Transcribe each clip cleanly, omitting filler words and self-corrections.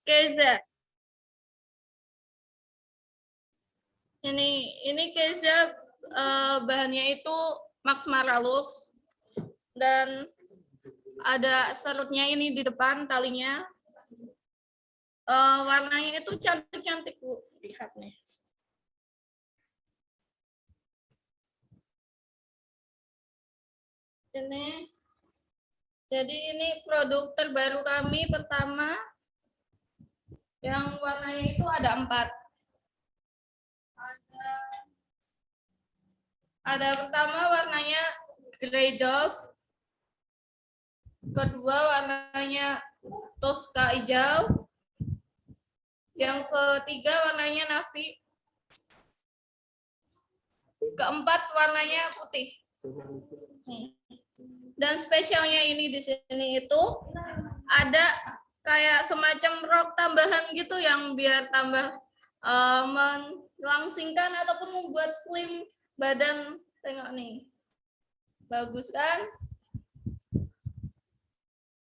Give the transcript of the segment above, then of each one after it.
Keza. Ini Keza, bahannya itu Max Maralux dan ada serutnya ini di depan talinya. Warnanya itu cantik-cantik, Bu. Lihat nih. Ini. Jadi ini produk terbaru kami pertama. Yang warnanya itu ada 4. Ada pertama warnanya Grey Dove. Kedua warnanya Tosca hijau. Yang ketiga warnanya navy. Keempat warnanya putih. Dan spesialnya ini di sini itu ada kayak semacam rok tambahan gitu yang biar tambah melangsingkan ataupun membuat slim badan. Tengok nih. Bagus kan?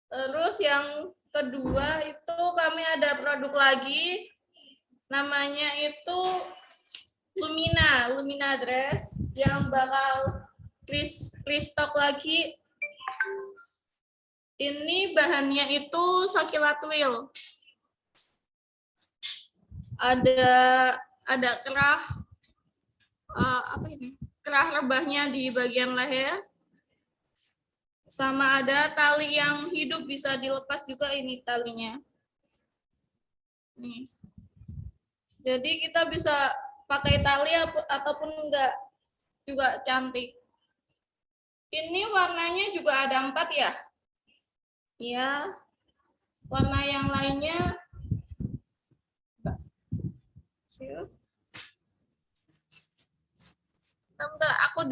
Terus yang kedua itu kami ada produk lagi. Namanya itu Lumina dress yang bakal restock lagi. Ini bahannya itu Sakila Twill. Ada kerah apa ini? Kerah rebahnya di bagian leher. Sama ada tali yang hidup bisa dilepas juga ini talinya. Nih. Jadi kita bisa pakai tali ataupun enggak, juga cantik. Ini warnanya juga ada 4 ya. Ya. Warna yang lainnya bentar, aku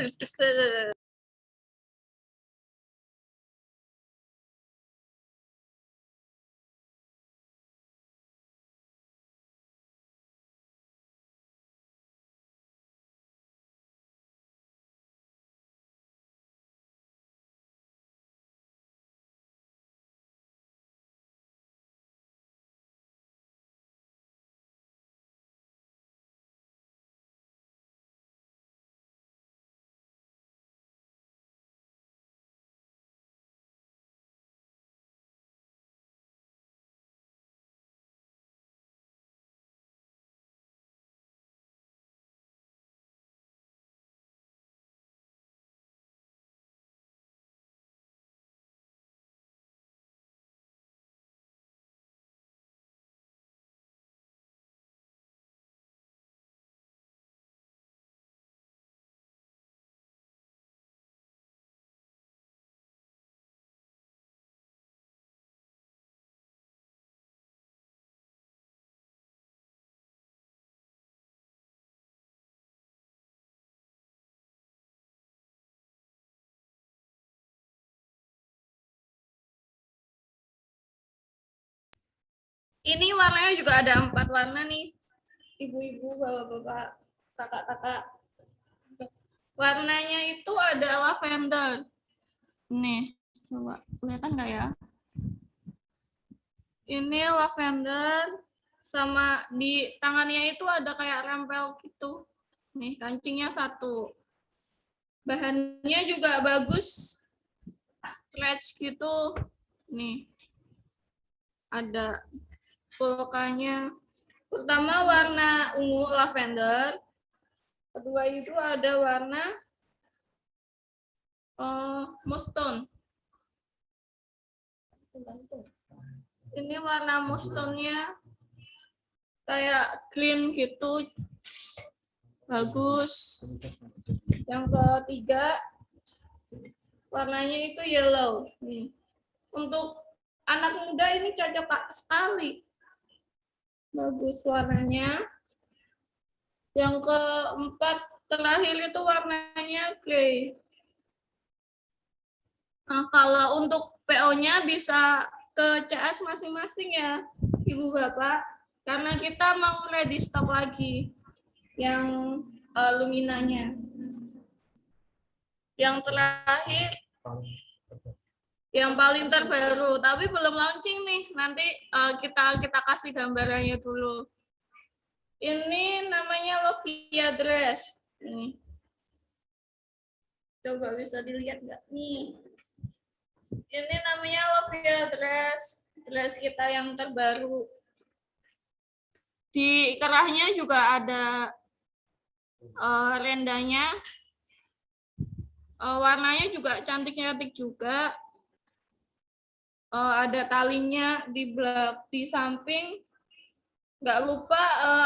ini warnanya juga ada 4 warna nih. Ibu-ibu, bapak-bapak, kakak-kakak. Warnanya itu ada lavender. Nih, coba kelihatan nggak ya? Ini lavender, sama di tangannya itu ada kayak rempel gitu. Nih, kancingnya 1. Bahannya juga bagus, stretch gitu. Nih, ada polkanya. Pertama warna ungu lavender. Kedua itu ada warna mustone. Ini warna mustone-nya kayak green gitu. Bagus. Yang ketiga warnanya itu yellow. Nih. Untuk anak muda ini cocok sekali. Bagus warnanya. Yang keempat terakhir itu warnanya grey. Nah, kalau untuk PO-nya bisa ke CS masing-masing ya, Ibu Bapak. Karena kita mau ready stock lagi yang Luminanya. Yang terakhir Yang paling terbaru, tapi belum launching nih. Nanti kita kasih gambarannya dulu. Ini namanya Lovia Dress. Nih. Coba bisa dilihat nggak nih? Ini namanya Lovia Dress. Dress kita yang terbaru. Di kerahnya juga ada rendanya. Warnanya juga cantik-cantik juga. Ada talinya di samping. Nggak lupa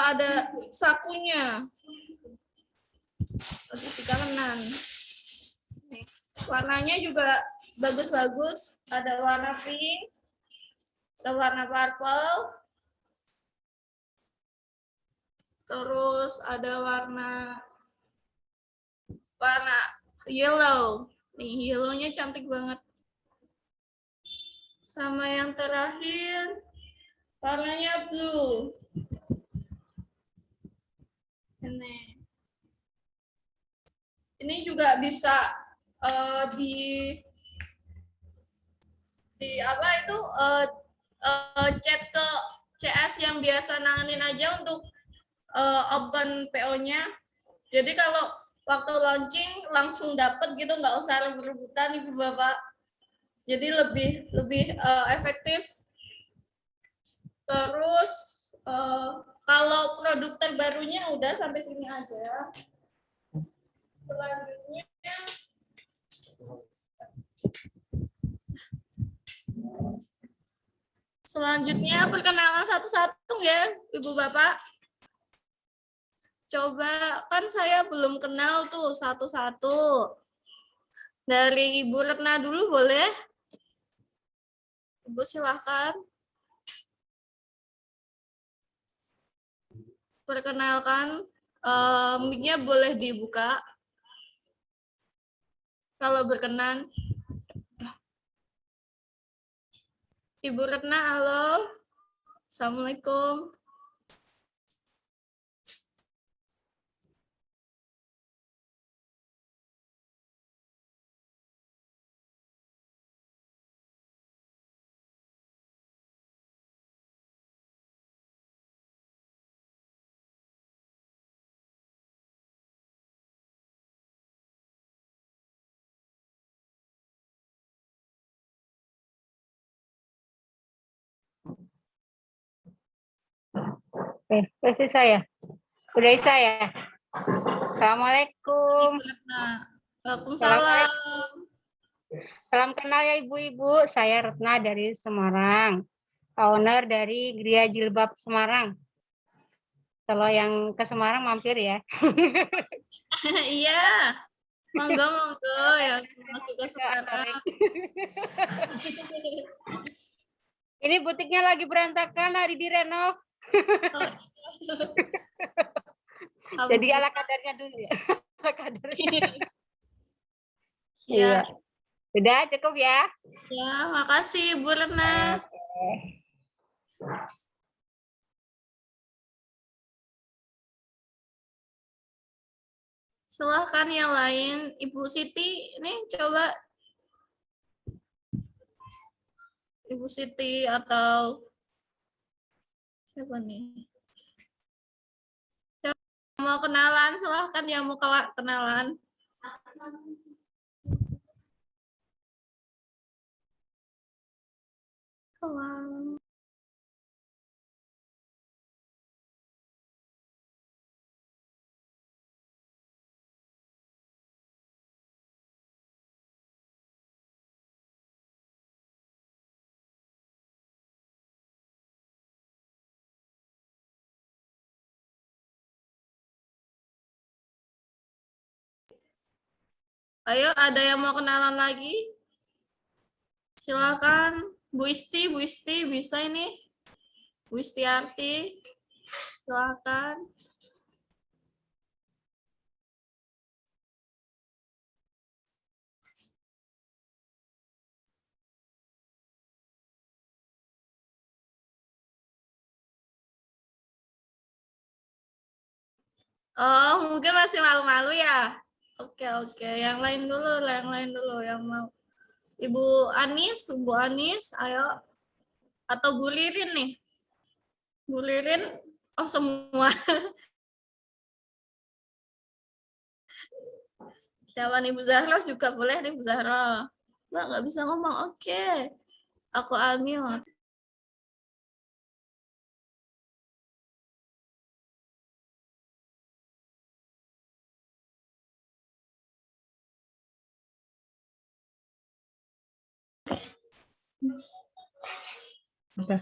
ada sakunya. Di kanan. Warnanya juga bagus-bagus. Ada warna pink, ada warna purple, terus ada warna yellow. Nih, yellownya cantik banget. Sama yang terakhir, warnanya blue. Ini juga bisa di apa itu chat ke CS yang biasa nanganin aja untuk open PO-nya. Jadi kalau waktu launching langsung dapat gitu, nggak usah rebut-rebutan Ibu Bapak. Jadi lebih efektif. Terus kalau produk terbarunya udah sampai sini aja. Selanjutnya perkenalan satu-satu ya, Ibu Bapak. Coba, kan saya belum kenal tuh satu-satu. Dari Ibu Retna dulu boleh? Ibu silahkan. Perkenalkan, mic-nya boleh dibuka. Kalau berkenan. Ibu Retna, halo. Assalamualaikum. Versi saya. Udah saya. Assalamualaikum. Waalaikumsalam. Salam kenal ya ibu-ibu. Saya Retna dari Semarang. Owner dari Gria Jilbab Semarang. Kalau yang ke Semarang mampir ya. Iya. Monggo yang masuk ke Semarang. Ini butiknya lagi berantakan, hari direnov. Jadi ala kadarnya dulu ya. Ala kadarnya. Iya. Sudah cukup ya. Ya, makasih Bu Retna. Silahkan yang lain, Ibu Siti, ini coba Ibu Siti atau siapa nih? Yang mau kenalan, silahkan yang mau kenalan. Halo. Ayo, ada yang mau kenalan lagi? Silakan, Bu Isti bisa ini? Bu Istiarti, silakan. Oh, mungkin masih malu-malu ya? Oke. Yang lain dulu yang mau. Ibu Anis, ayo. Atau Bu Ririn nih. Bu Ririn, oh semua. Siapa nih, Bu Zahra juga boleh nih, Bu Zahra. Nggak bisa ngomong, oke. Aku unmute. Udah.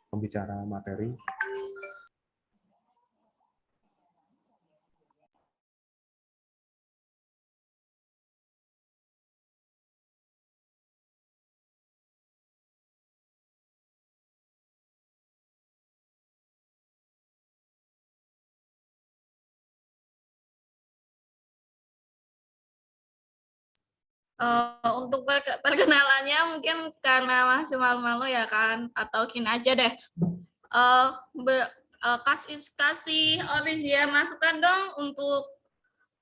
Pembicara materi. Untuk perkenalannya mungkin karena masih malu-malu ya kan, atau gini aja deh. Kasih Orizia masukan dong untuk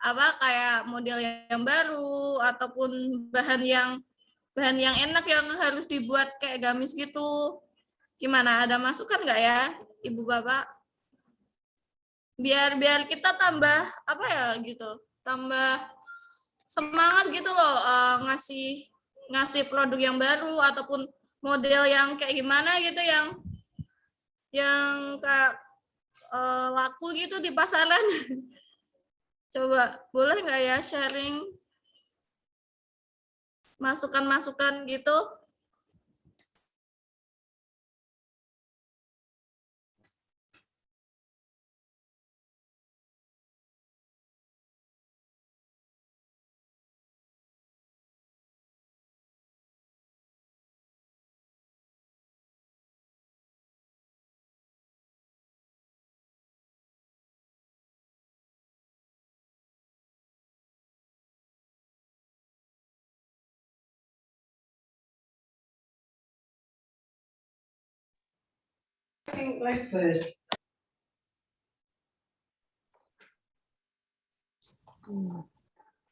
apa kayak model yang baru ataupun bahan yang enak yang harus dibuat kayak gamis gitu. Gimana, ada masukan nggak ya Ibu Bapak? Biar kita tambah apa ya gitu, tambah semangat gitu loh, ngasih produk yang baru ataupun model yang kayak gimana gitu yang kayak laku gitu di pasaran. Coba boleh nggak ya sharing masukan-masukan gitu?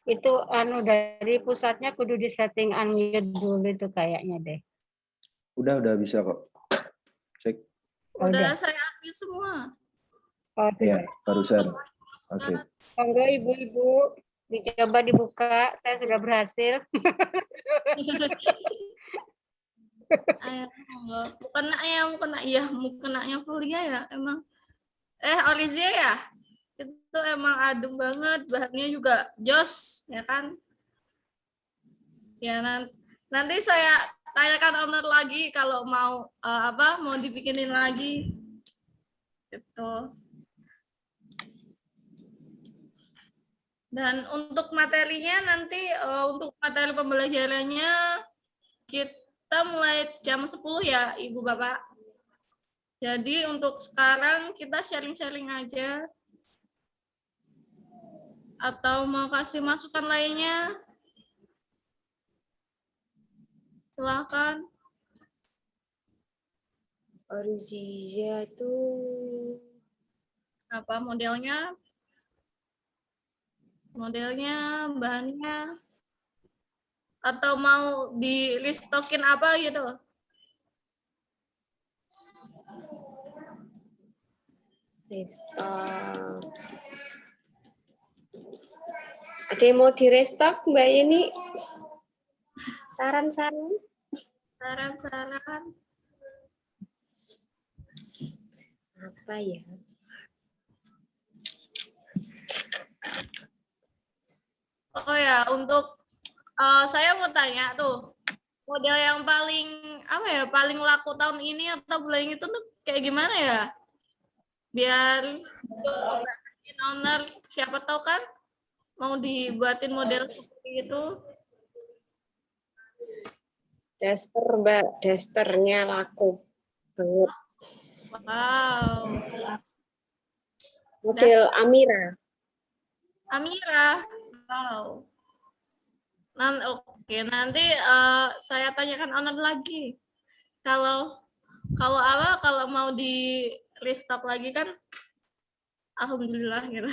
Itu dari pusatnya kudu disetting unmute dulu itu kayaknya deh. Udah bisa kok. Cek. Udah saya ambil semua. Oh, Ya, barusan. Oke. Monggo ibu-ibu dicoba dibuka, saya sudah berhasil. Ayo, mukenanya Fulia ya emang. Olivia ya, itu emang adem banget, bahannya juga jos ya kan. Ya nanti saya tanyakan owner lagi kalau mau mau dibikinin lagi gitu. Dan untuk materinya nanti untuk materi pembelajarannya kita mulai jam 10 ya Ibu Bapak. Jadi untuk sekarang kita sharing-sharing aja. Atau mau kasih masukan lainnya? Silakan. Orizia itu Apa modelnya? modelnya, bahannya, atau mau di restokin apa gitu? Restock. Ada yang mau di restock Mbak Yeni? Saran-saran? Saran-saran. Apa ya? Oh ya, untuk saya mau tanya tuh, model yang paling apa ya, paling laku tahun ini atau bulan itu tuh kayak gimana ya? Biar owner siapa tahu kan mau dibuatin model seperti itu. Daster Mbak, dasternya laku banget. Wow. Model Amira. Amira. Wow. Oke, nanti saya tanyakan owner lagi. Kalau kalau mau di restock lagi kan, alhamdulillah gitu.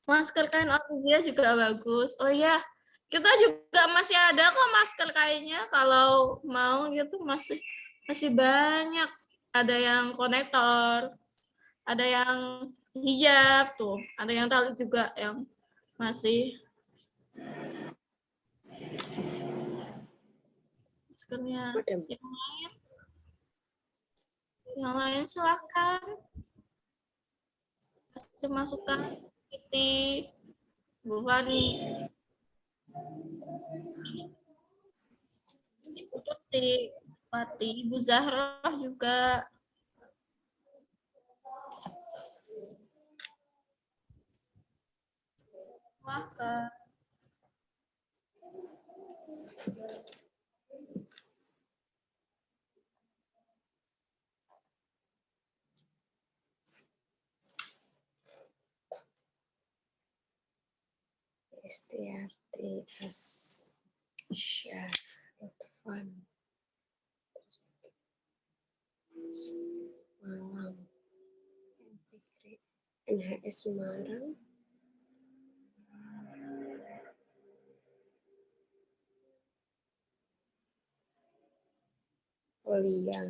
Masker kain organza juga bagus. Oh iya, kita juga masih ada kok masker kainnya. Kalau mau gitu masih banyak. Ada yang konektor, ada yang hijab tuh, ada yang tali juga yang masih maskernya. Yang lain silahkan kasih masukan. Siti, Bu Fani, Ibu Tuti, Pati, Ibu Zahra juga. Silahkan. Istiarti Asyar Lutfan Malang Fikri NHS Semarang Olia.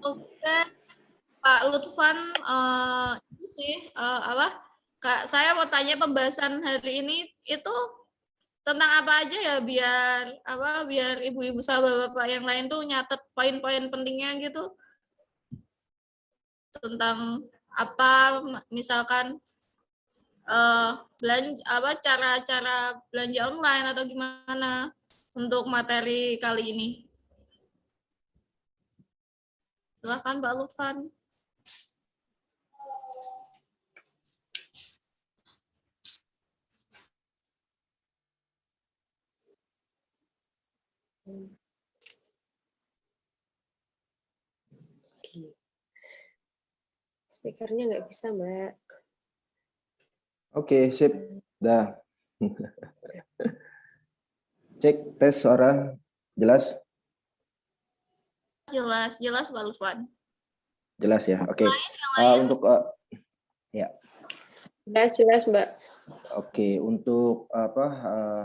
Oke, Pak Lutfan, itu sih apa? Kak, saya mau tanya pembahasan hari ini itu tentang apa aja ya biar ibu-ibu sama bapak yang lain tuh nyatet poin-poin pentingnya gitu tentang apa misalkan belanja apa cara-cara belanja online atau gimana untuk materi kali ini. Silakan Mbak Lufan. Speakernya nggak bisa, Mbak. Oke, sip. Dah. Cek tes suara jelas? Jelas Mbak Lufan. Jelas ya. Oke. Untuk ya. Jelas Mbak. Oke, untuk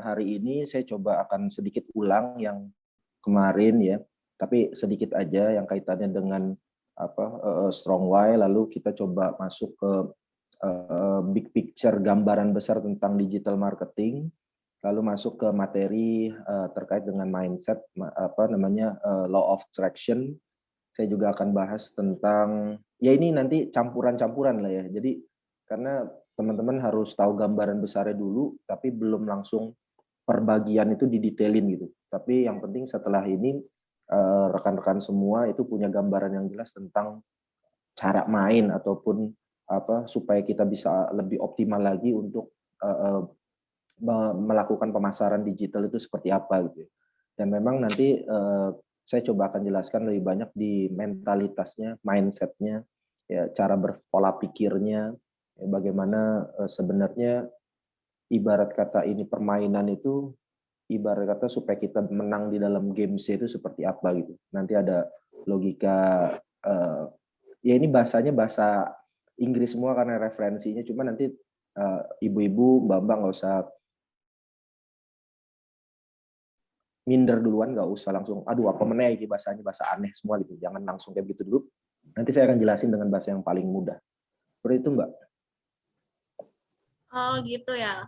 hari ini saya coba akan sedikit ulang yang kemarin ya, tapi sedikit aja yang kaitannya dengan strong why, lalu kita coba masuk ke big picture, gambaran besar tentang digital marketing, lalu masuk ke materi terkait dengan mindset, law of attraction. Saya juga akan bahas tentang, ya ini nanti campuran-campuran lah ya. Jadi karena teman-teman harus tahu gambaran besarnya dulu, tapi belum langsung perbagian itu didetailin gitu. Tapi yang penting setelah ini rekan-rekan semua itu punya gambaran yang jelas tentang cara main ataupun supaya kita bisa lebih optimal lagi untuk melakukan pemasaran digital itu seperti apa gitu. Dan memang nanti saya coba akan jelaskan lebih banyak di mentalitasnya, mindsetnya, ya, cara berpola pikirnya, ya, bagaimana sebenarnya ibarat kata ini permainan itu ibarat kata supaya kita menang di dalam games itu seperti apa gitu. Nanti ada logika, ya ini bahasanya bahasa Inggris semua karena referensinya, cuma nanti ibu-ibu, mbak-mbak nggak usah minder duluan, nggak usah langsung, aduh apa meneh ini bahasanya, bahasa aneh semua gitu. Jangan langsung kayak gitu dulu. Nanti saya akan jelasin dengan bahasa yang paling mudah. Seperti itu, Mbak. Oh gitu ya.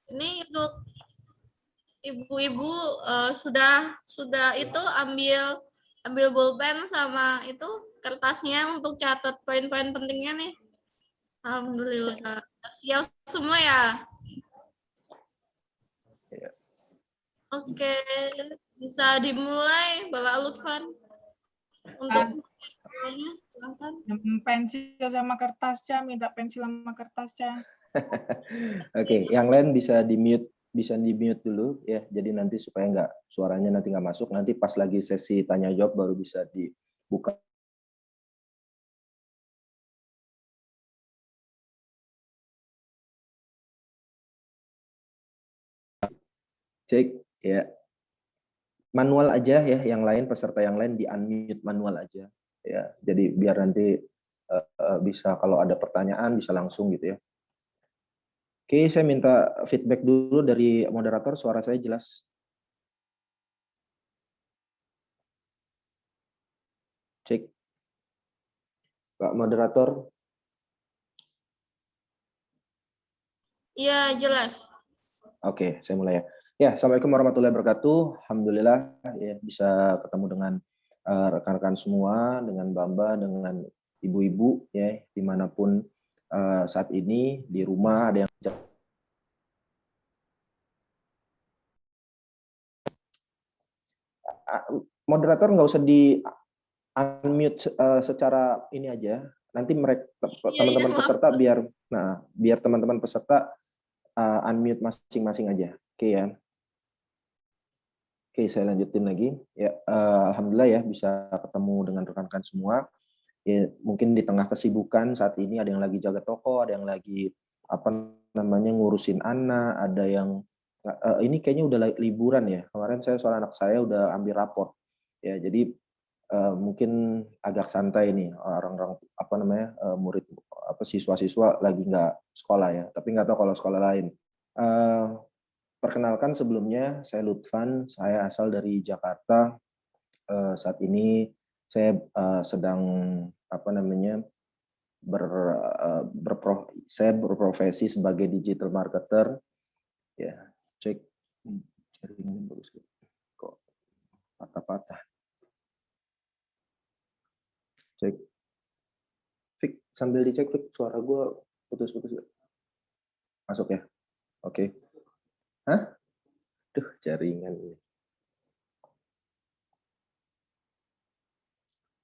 Ini untuk ibu-ibu sudah itu ambil bolpen sama itu kertasnya untuk catat poin-poin pentingnya nih. Alhamdulillah. Siap semua ya. Ya. Oke, bisa dimulai Bapak Lutfan untuk silakan. Pensil sama kertas, Ca. Minta pensil sama kertas, Ca. Oke, yang lain bisa di-mute dulu ya. Jadi nanti supaya nggak suaranya nanti nggak masuk. Nanti pas lagi sesi tanya jawab baru bisa dibuka. Cek ya. Manual aja ya, yang lain peserta yang lain di-unmute manual aja ya. Jadi biar nanti bisa kalau ada pertanyaan bisa langsung gitu ya. Oke, saya minta feedback dulu dari moderator, suara saya jelas. Cek. Pak moderator. Iya, jelas. Oke, saya mulai ya. Ya, assalamualaikum warahmatullahi wabarakatuh. Alhamdulillah ya bisa ketemu dengan rekan-rekan semua, dengan Bamba, dengan ibu-ibu ya dimanapun saat ini di rumah ada yang moderator nggak usah di unmute secara ini aja. Nanti mereka teman-teman peserta biar teman-teman peserta unmute masing-masing aja. Oke ya. Oke, saya lanjutin lagi. Ya, alhamdulillah ya bisa ketemu dengan rekan-rekan semua. Ya, mungkin di tengah kesibukan saat ini ada yang lagi jaga toko, ada yang lagi apa namanya ngurusin anak, ada yang ini kayaknya udah liburan ya. Kemarin soal anak saya udah ambil raport. Ya, jadi mungkin agak santai nih orang-orang apa namanya murid apa siswa-siswa lagi nggak sekolah ya. Tapi nggak tahu kalau sekolah lain. Perkenalkan sebelumnya, saya Lutfan, saya asal dari Jakarta. Saat ini saya sedang apa namanya saya berprofesi sebagai digital marketer. Ya, cek jaringan bagus kok patah-patah. Cek, Fik, sambil dicek Fik, suara gue putus-putus. Masuk ya? Oke. Hah? Duh, jaringan ini.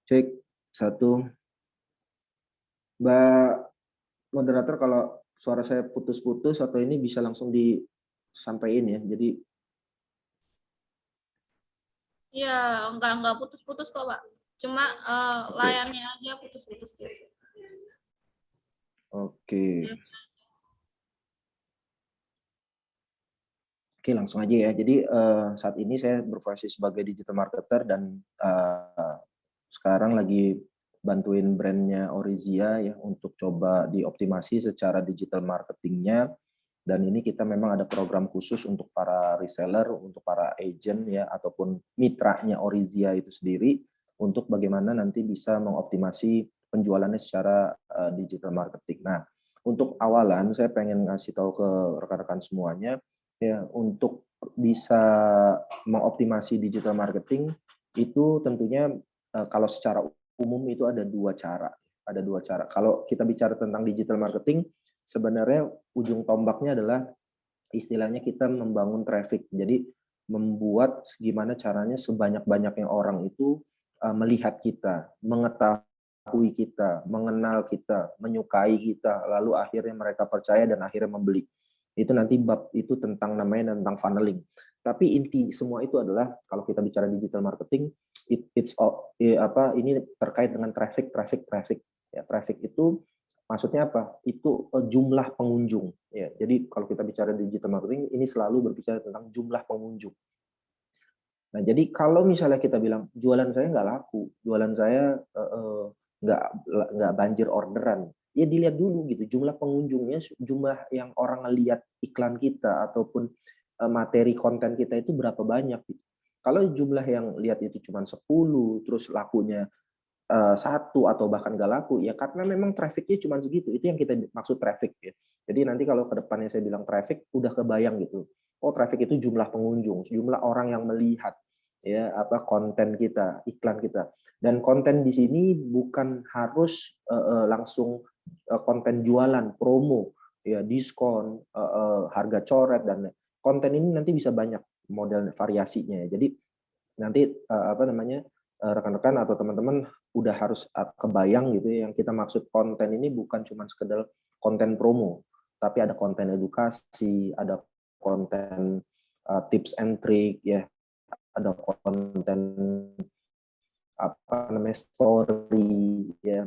Cek, 1. Mbak moderator, kalau suara saya putus-putus atau ini bisa langsung disampaikan ya. Jadi Iya, enggak putus-putus kok, Pak. Cuma layarnya aja putus-putus. Oke. Oke, langsung aja ya. Jadi saat ini saya berprofesi sebagai digital marketer dan sekarang lagi bantuin brandnya Orizia ya untuk coba dioptimasi secara digital marketingnya. Dan ini kita memang ada program khusus untuk para reseller, untuk para agent ya ataupun mitranya Orizia itu sendiri untuk bagaimana nanti bisa mengoptimasi penjualannya secara digital marketing. Nah, untuk awalan saya pengen ngasih tahu ke rekan-rekan semuanya ya, untuk bisa mengoptimasi digital marketing itu tentunya kalau secara umum itu ada dua cara. Ada dua cara. Kalau kita bicara tentang digital marketing, sebenarnya ujung tombaknya adalah istilahnya kita membangun traffic. Jadi membuat gimana caranya sebanyak-banyaknya orang itu melihat kita, mengetahui kita, mengenal kita, menyukai kita, lalu akhirnya mereka percaya dan akhirnya membeli. Itu nanti bab itu tentang namanya tentang funneling. Tapi inti semua itu adalah kalau kita bicara digital marketing, ini terkait dengan traffic. Ya, traffic itu Maksudnya apa? Itu jumlah pengunjung. Ya, jadi kalau kita bicara digital marketing, ini selalu berbicara tentang jumlah pengunjung. Nah, jadi kalau misalnya kita bilang jualan saya nggak laku, jualan saya nggak banjir orderan, ya dilihat dulu gitu jumlah pengunjungnya, jumlah yang orang lihat iklan kita ataupun materi konten kita itu berapa banyak gitu. Kalau jumlah yang lihat itu cuma 10, terus lakunya 1 atau bahkan nggak laku, ya karena memang trafficnya cuma segitu. Itu yang kita maksud traffic ya. Jadi nanti kalau ke depannya saya bilang traffic, udah kebayang gitu. Oh, traffic itu jumlah pengunjung, jumlah orang yang melihat ya apa konten kita, iklan kita. Dan konten di sini bukan harus langsung konten jualan, promo, ya diskon, harga coret, dan konten ini nanti bisa banyak model variasinya. Jadi nanti apa namanya rekan-rekan atau teman-teman udah harus kebayang gitu ya, yang kita maksud konten ini bukan cuma sekedar konten promo, tapi ada konten edukasi, ada konten tips and trick ya, ada konten apa namanya story ya,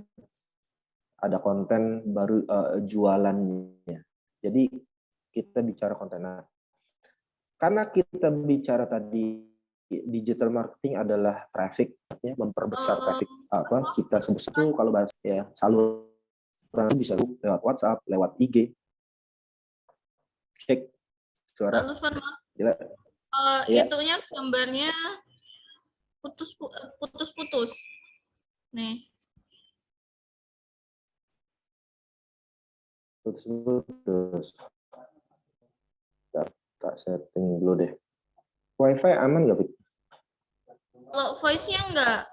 ada konten baru jualannya. Jadi kita bicara konten. Nah, karena kita bicara tadi digital marketing adalah traffic ya, memperbesar traffic apa kita sebesar itu, kalau bahas ya saluran bisa lewat WhatsApp, lewat IG. Cek suara. Gila. Ya. Itunya gambarnya putus-putus. Nih. Putus. Tak setting dulu deh. Wifi aman nggak, Pik? Kalau voice-nya enggak.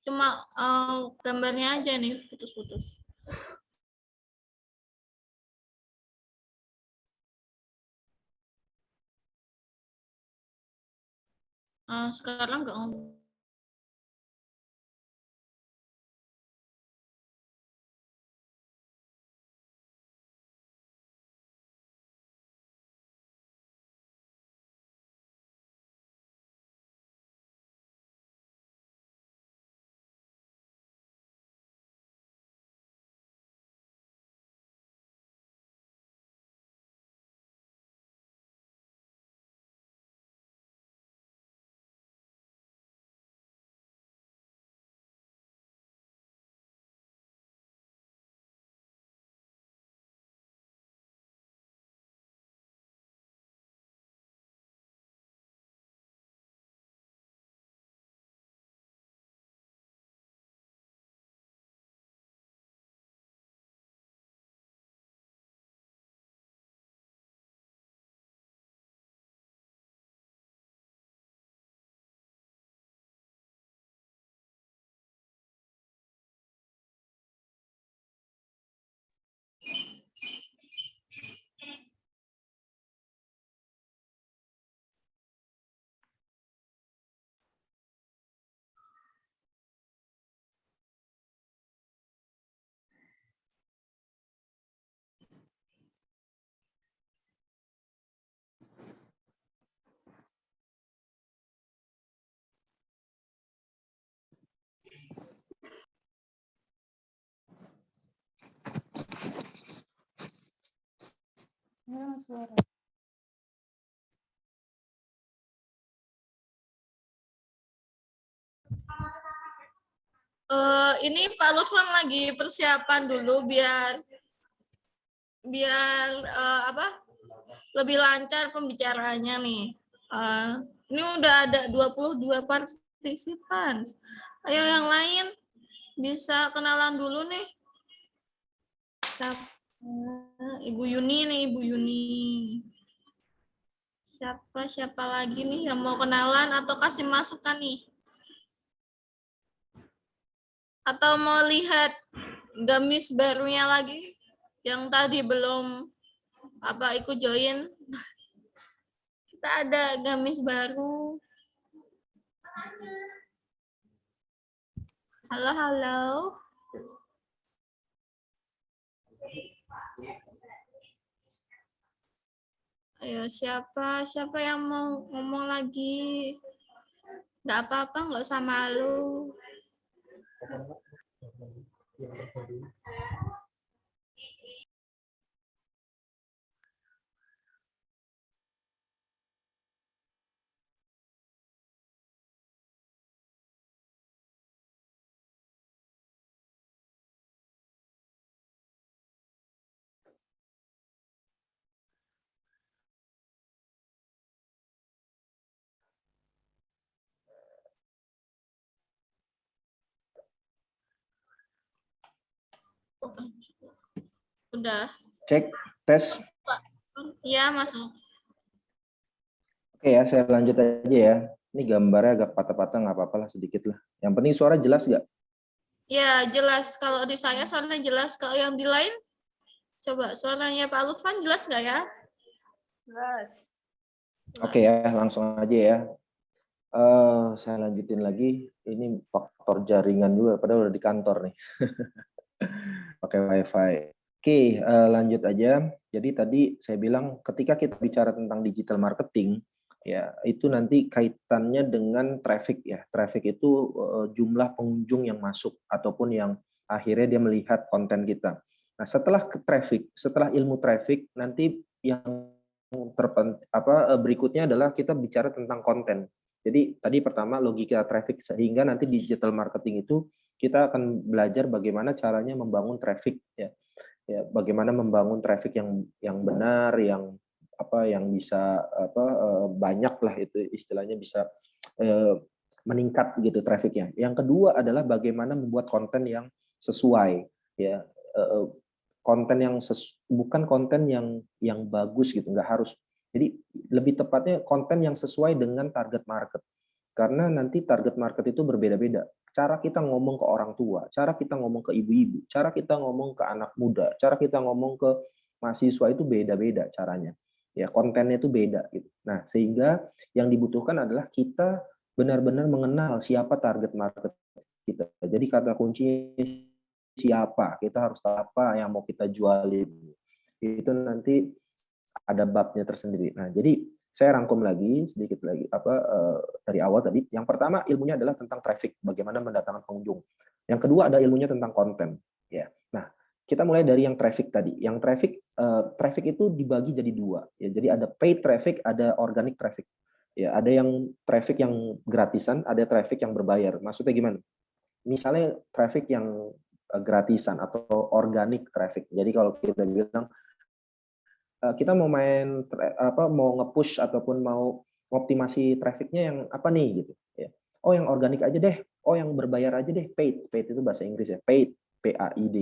Cuma gambarnya aja nih putus-putus. Sekarang enggak ngomong. Suara. Ini Pak Lutfan lagi persiapan dulu biar apa lebih lancar pembicaraannya nih. Ini udah ada 22 partisipan. Ayo yang lain bisa kenalan dulu nih. Ibu Yuni nih, Ibu Yuni. Siapa lagi nih yang mau kenalan atau kasih masukan nih? Atau mau lihat gamis barunya lagi yang tadi belum ikut join? Kita ada gamis baru. Halo. Ayo, siapa yang mau ngomong lagi? Nggak apa-apa, nggak usah malu. Udah. Cek, tes. Iya, masuk. Oke ya, saya lanjut aja ya. Ini gambarnya agak patah-patah, nggak apa-apa lah, sedikit lah. Yang penting suara jelas nggak? Ya, jelas. Kalau di saya suaranya jelas. Kalau yang di lain, coba suaranya Pak Lutfan jelas nggak ya? Jelas. Oke ya, langsung aja ya. Saya lanjutin lagi. Ini faktor jaringan juga, padahal udah di kantor nih. Pakai WiFi. Oke, lanjut aja. Jadi tadi saya bilang ketika kita bicara tentang digital marketing, ya itu nanti kaitannya dengan traffic ya. Traffic itu jumlah pengunjung yang masuk ataupun yang akhirnya dia melihat konten kita. Nah, setelah ke traffic, setelah ilmu traffic, nanti yang berikutnya adalah kita bicara tentang konten. Jadi tadi pertama logika traffic, sehingga nanti digital marketing itu kita akan belajar bagaimana caranya membangun traffic ya. Ya, bagaimana membangun traffic yang benar, yang bisa banyak lah, itu istilahnya bisa meningkat gitu trafficnya. Yang kedua adalah bagaimana membuat konten yang sesuai ya, konten yang bukan konten yang bagus gitu, nggak harus. Jadi lebih tepatnya konten yang sesuai dengan target market. Karena nanti target market itu berbeda-beda. Cara kita ngomong ke orang tua, cara kita ngomong ke ibu-ibu, cara kita ngomong ke anak muda, cara kita ngomong ke mahasiswa itu beda-beda caranya. Ya, kontennya itu beda gitu. Nah, sehingga yang dibutuhkan adalah kita benar-benar mengenal siapa target market kita. Jadi kata kuncinya siapa, kita harus tahu apa yang mau kita jualin. Itu nanti ada babnya tersendiri. Nah, jadi saya rangkum lagi sedikit lagi dari awal tadi. Yang pertama ilmunya adalah tentang traffic, bagaimana mendatangkan pengunjung. Yang kedua ada ilmunya tentang konten. Ya. Nah, kita mulai dari yang traffic tadi. Yang traffic itu dibagi jadi dua. Ya, jadi ada paid traffic, ada organic traffic. Ya, ada yang traffic yang gratisan, ada traffic yang berbayar. Maksudnya gimana? Misalnya traffic yang gratisan atau organic traffic. Jadi kalau kita bilang kita mau mau nge-push ataupun mau optimasi trafficnya yang apa nih gitu ya. Oh, yang organik aja deh. Oh, yang berbayar aja deh. Paid itu bahasa Inggris ya. Paid, PAID.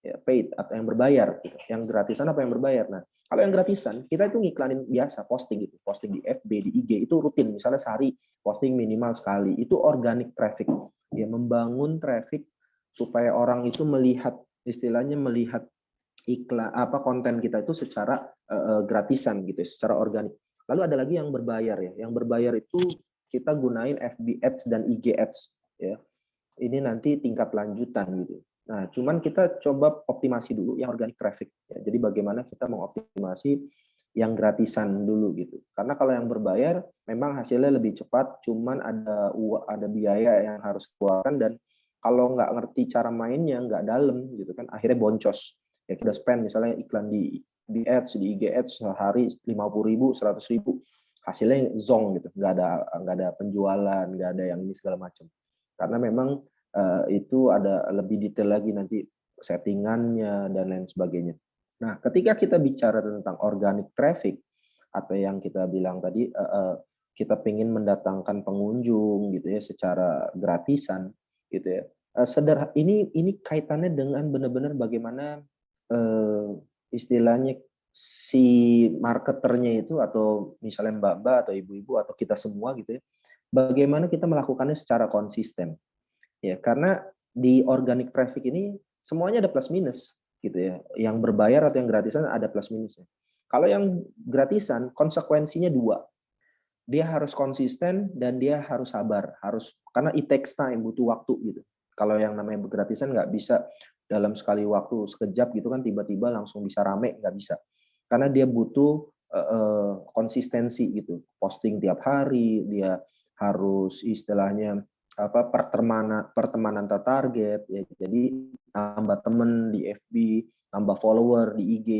Ya, paid atau yang berbayar gitu. Yang gratisan apa yang berbayar. Nah, kalau yang gratisan kita itu ngiklanin biasa, posting gitu. Posting di FB, di IG itu rutin, misalnya sehari posting minimal sekali. Itu organic traffic. Ya, membangun traffic supaya orang itu melihat, istilahnya melihat iklan konten kita itu secara gratisan gitu, secara organik. Lalu ada lagi yang berbayar ya. Yang berbayar itu kita gunain FB Ads dan IG Ads ya. Ini nanti tingkat lanjutan gitu. Nah, cuman kita coba optimasi dulu yang organic traffic ya. Jadi bagaimana kita mengoptimasi yang gratisan dulu gitu. Karena kalau yang berbayar memang hasilnya lebih cepat, cuman ada biaya yang harus keluarkan, dan kalau nggak ngerti cara mainnya, nggak dalam gitu kan, akhirnya boncos. Ya kita spend misalnya iklan di ads, di IG ads sehari 50.000, 100.000, hasilnya zong gitu, nggak ada penjualan, nggak ada yang ini segala macam. Karena memang itu ada lebih detail lagi nanti settingannya dan lain sebagainya. Nah, ketika kita bicara tentang organic traffic atau yang kita bilang tadi kita pengen mendatangkan pengunjung gitu ya secara gratisan gitu ya. Ini kaitannya dengan benar-benar bagaimana istilahnya si marketernya itu, atau misalnya mbak-mbak atau ibu-ibu atau kita semua gitu ya, bagaimana kita melakukannya secara konsisten ya. Karena di organic traffic ini semuanya ada plus minus gitu ya, yang berbayar atau yang gratisan ada plus minusnya. Kalau yang gratisan konsekuensinya dua, dia harus konsisten dan dia harus sabar, karena it takes time, butuh waktu gitu. Kalau yang namanya gratisan nggak bisa dalam sekali waktu sekejap gitu kan tiba-tiba langsung bisa rame, nggak bisa. Karena dia butuh konsistensi gitu. Posting tiap hari, dia harus istilahnya pertemanan target ya. Jadi tambah temen di FB, tambah follower di IG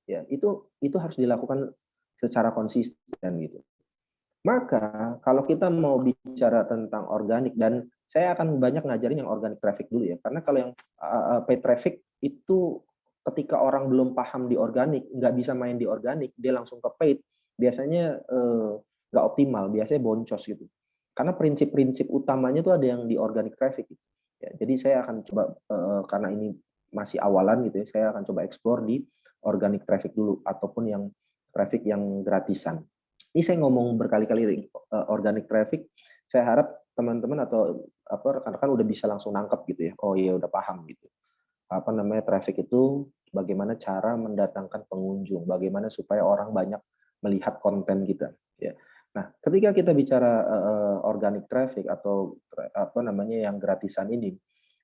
ya. Itu harus dilakukan secara konsisten gitu. Maka kalau kita mau bicara tentang organik, dan saya akan banyak ngajarin yang organic traffic dulu ya, karena kalau yang paid traffic itu ketika orang belum paham di organik, nggak bisa main di organik, dia langsung ke paid, biasanya nggak optimal, biasanya boncos gitu. Karena prinsip-prinsip utamanya tuh ada yang di organic traffic gitu. Ya, jadi saya akan coba karena ini masih awalan gitu ya, saya akan coba explore di organic traffic dulu ataupun yang traffic yang gratisan. Ini saya ngomong berkali-kali organic traffic, saya harap teman-teman atau rekan-rekan udah bisa langsung nangkep gitu ya. Oh iya, udah paham gitu. Traffic itu bagaimana cara mendatangkan pengunjung, bagaimana supaya orang banyak melihat konten kita ya. Nah, ketika kita bicara organic traffic atau yang gratisan ini,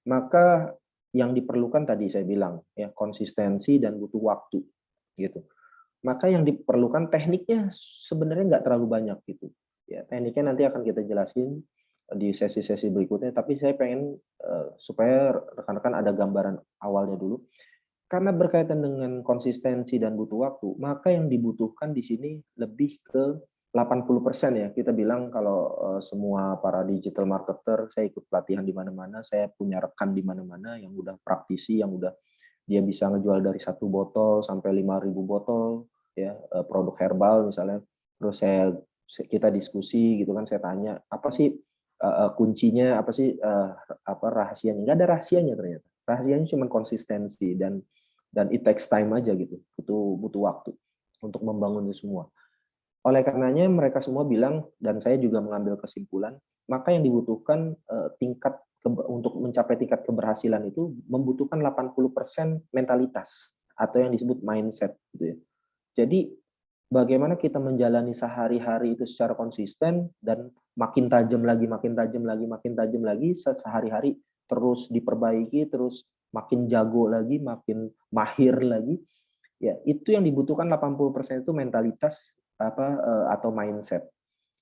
maka yang diperlukan tadi saya bilang ya, konsistensi dan butuh waktu gitu. Maka yang diperlukan tekniknya sebenarnya nggak terlalu banyak gitu. Ya, tekniknya nanti akan kita jelasin di sesi-sesi berikutnya, tapi saya pengen supaya rekan-rekan ada gambaran awalnya dulu. Karena berkaitan dengan konsistensi dan butuh waktu, maka yang dibutuhkan di sini lebih ke 80% ya. Kita bilang kalau semua para digital marketer, saya ikut pelatihan di mana-mana, saya punya rekan di mana-mana yang udah praktisi, yang udah dia bisa ngejual dari 1 botol sampai 5.000 botol ya, produk herbal misalnya. Terus kita diskusi gitu kan, saya tanya apa sih kuncinya, apa sih rahasianya? Nggak ada rahasianya ternyata. Rahasianya cuma konsistensi dan it takes time aja gitu. Butuh waktu untuk membangun itu semua. Oleh karenanya mereka semua bilang, dan saya juga mengambil kesimpulan, maka yang dibutuhkan untuk mencapai tingkat keberhasilan itu membutuhkan 80% mentalitas atau yang disebut mindset gitu ya. Jadi bagaimana kita menjalani sehari-hari itu secara konsisten dan makin tajam lagi sehari-hari terus diperbaiki, terus makin jago lagi, makin mahir lagi. Ya, itu yang dibutuhkan 80% itu mentalitas atau mindset.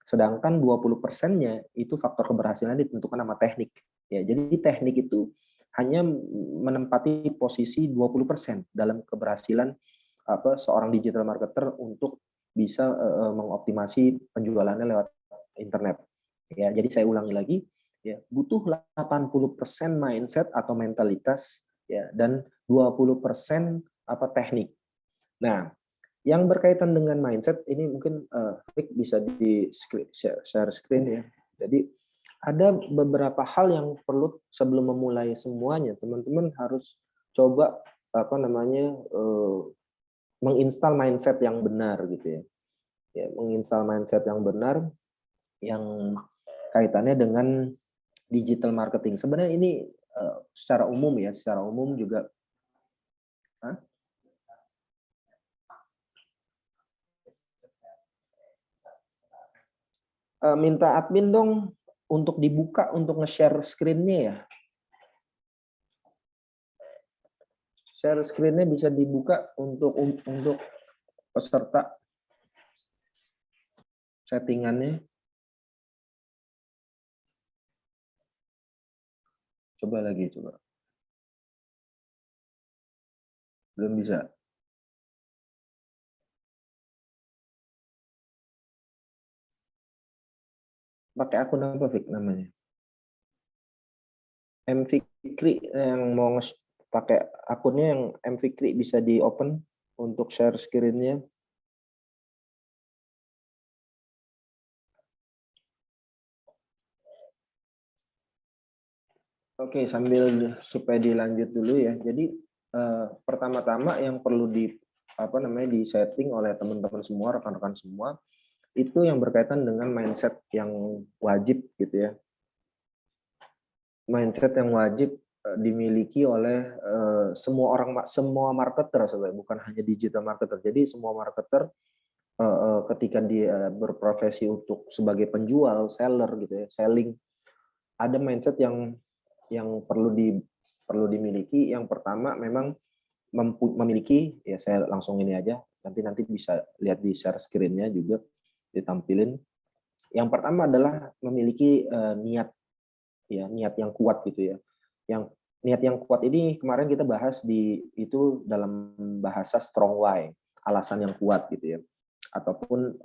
Sedangkan 20%-nya itu faktor keberhasilan ditentukan sama teknik. Ya, jadi teknik itu hanya menempati posisi 20% dalam keberhasilan seorang digital marketer untuk bisa mengoptimasi penjualannya lewat internet. Ya, jadi saya ulangi lagi, ya, butuh 80% mindset atau mentalitas ya, dan 20% teknik. Nah, yang berkaitan dengan mindset ini mungkin Rick bisa di share screen ya. Jadi ada beberapa hal yang perlu sebelum memulai semuanya, teman-teman harus coba menginstal mindset yang benar gitu ya. Ya, menginstal mindset yang benar yang kaitannya dengan digital marketing. Sebenarnya ini secara umum juga minta admin dong untuk dibuka untuk nge-share screen-nya ya. Share screen-nya bisa dibuka untuk peserta settingannya. Coba. Belum bisa. Pakai akun apa, Fik, namanya? M Fikri yang mau pakai akunnya yang M Fikri bisa di open untuk share screen-nya. Oke, sambil supaya dilanjut dulu ya. Jadi pertama-tama yang perlu di setting oleh teman-teman semua, rekan-rekan semua, itu yang berkaitan dengan mindset yang wajib gitu ya. Mindset yang wajib dimiliki oleh semua marketer sebenarnya, bukan hanya digital marketer. Jadi semua marketer ketika dia berprofesi untuk sebagai penjual, seller gitu ya, selling, ada mindset yang perlu dimiliki. Yang pertama memang memiliki, ya saya langsung ini aja, nanti bisa lihat di share screen-nya juga ditampilin. Yang pertama adalah memiliki niat yang kuat gitu ya. Yang niat yang kuat ini kemarin kita bahas itu dalam bahasa strong why, alasan yang kuat gitu ya. Ataupun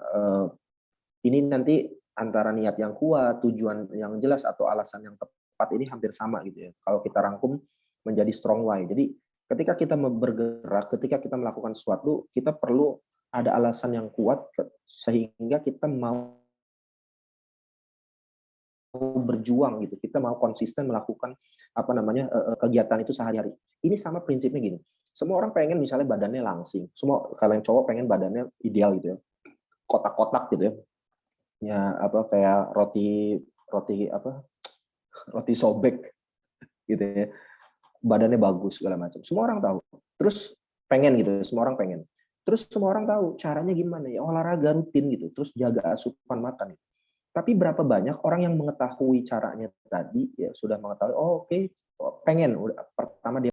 ini nanti antara niat yang kuat, tujuan yang jelas atau alasan yang tepat ini hampir sama gitu ya. Kalau kita rangkum menjadi strong why. Jadi ketika kita bergerak, ketika kita melakukan sesuatu, kita perlu ada alasan yang kuat sehingga kita mau berjuang gitu, kita mau konsisten melakukan kegiatan itu sehari-hari. Ini sama prinsipnya gini. Semua orang pengen misalnya badannya langsing. Semua kalau yang cowok pengen badannya ideal gitu ya. Kotak-kotak gitu ya. Ya kayak roti sobek gitu ya. Badannya bagus segala macam. Semua orang tahu. Terus pengen gitu, semua orang pengen. Terus semua orang tahu caranya gimana ya, olahraga rutin gitu, terus jaga asupan makan. Tapi berapa banyak orang yang mengetahui caranya tadi ya sudah mengetahui, oh oke, pengen pertama dia